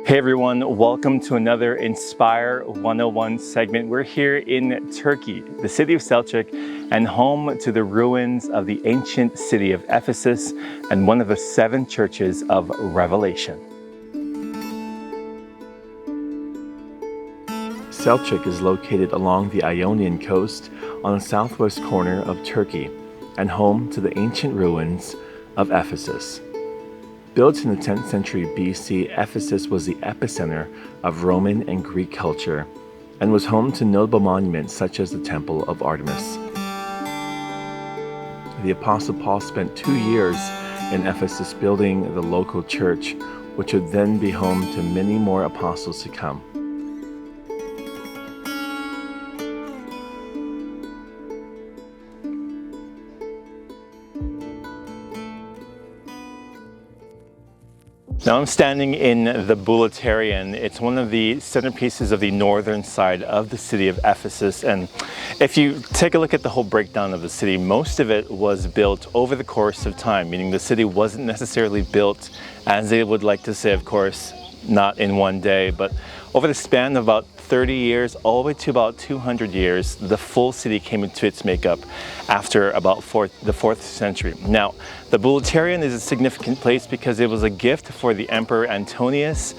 Hey everyone, welcome to another Inspire 101 segment. We're here in Turkey, the city of Selçuk, and home to the ruins of the ancient city of Ephesus and one of the 7 churches of Revelation. Selçuk is located along the Ionian coast on the southwest corner of Turkey and home to the ancient ruins of Ephesus. Built in the 10th century BC, Ephesus was the epicenter of Roman and Greek culture and was home to notable monuments such as the Temple of Artemis. The Apostle Paul spent 2 years in Ephesus building the local church, which would then be home to many more apostles to come. Now I'm standing in the Boulevard. It's one of the centerpieces of the northern side of the city of Ephesus. And if you take a look at the whole breakdown of the city, most of it was built over the course of time, meaning the city wasn't necessarily built, as they would like to say, of course, not in one day, but over the span of about 30 years, all the way to about 200 years, the full city came into its makeup after about the 4th century. Now, the Boulevard is a significant place because it was a gift for the Emperor Antonius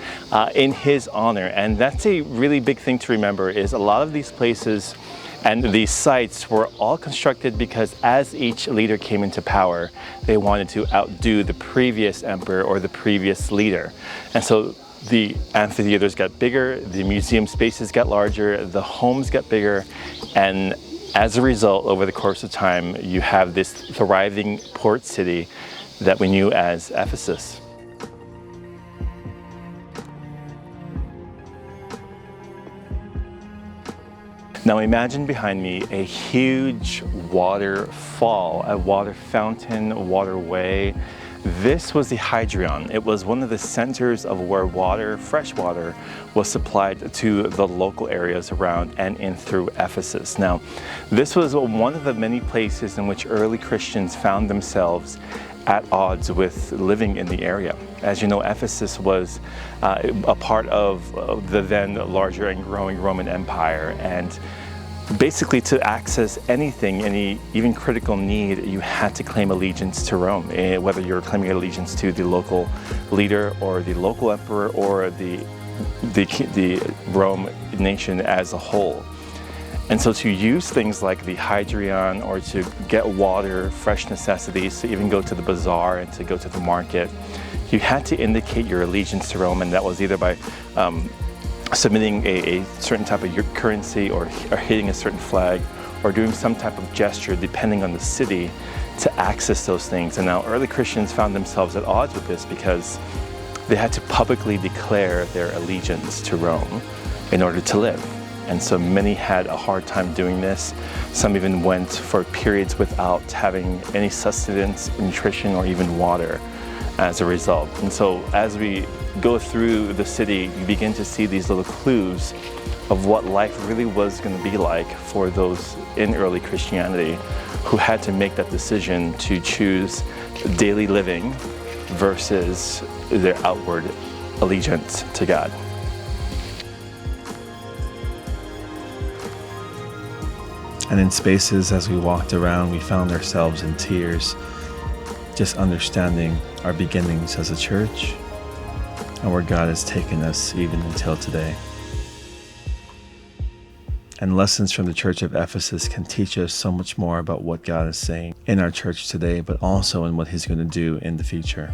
in his honor. And that's a really big thing to remember, is a lot of these places and these sites were all constructed because as each leader came into power, they wanted to outdo the previous emperor or the previous leader. And so the amphitheaters got bigger, the museum spaces got larger, the homes got bigger, and as a result, over the course of time, you have this thriving port city that we knew as Ephesus. Now imagine behind me a huge waterfall, a water fountain, waterway. This was the Hydrion. It was one of the centers of where water, fresh water, was supplied to the local areas around and in through Ephesus. Now, this was one of the many places in which early Christians found themselves at odds with living in the area. As you know, Ephesus was a part of the then larger and growing Roman Empire, and basically to access anything, any even critical need, you had to claim allegiance to Rome, whether you're claiming allegiance to the local leader or the local emperor or the Rome nation as a whole. And so to use things like the Hydrion or to get water, fresh necessities, to even go to the bazaar and to go to the market, you had to indicate your allegiance to Rome, and that was either by submitting a certain type of your currency or hitting a certain flag or doing some type of gesture depending on the city to access those things. And now early Christians found themselves at odds with this because they had to publicly declare their allegiance to Rome in order to live. And so many had a hard time doing this. Some even went for periods without having any sustenance, nutrition, or even water as a result. And so as we go through the city, you begin to see these little clues of what life really was going to be like for those in early Christianity who had to make that decision to choose daily living versus their outward allegiance to God. And in spaces as we walked around, we found ourselves in tears, just understanding our beginnings as a church and where God has taken us even until today. And lessons from the church of Ephesus can teach us so much more about what God is saying in our church today, but also in what He's going to do in the future.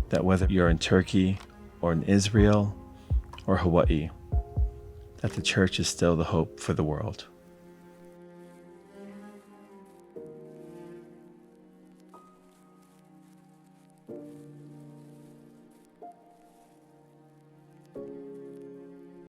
That whether you're in Turkey or in Israel or Hawaii, that the church is still the hope for the world.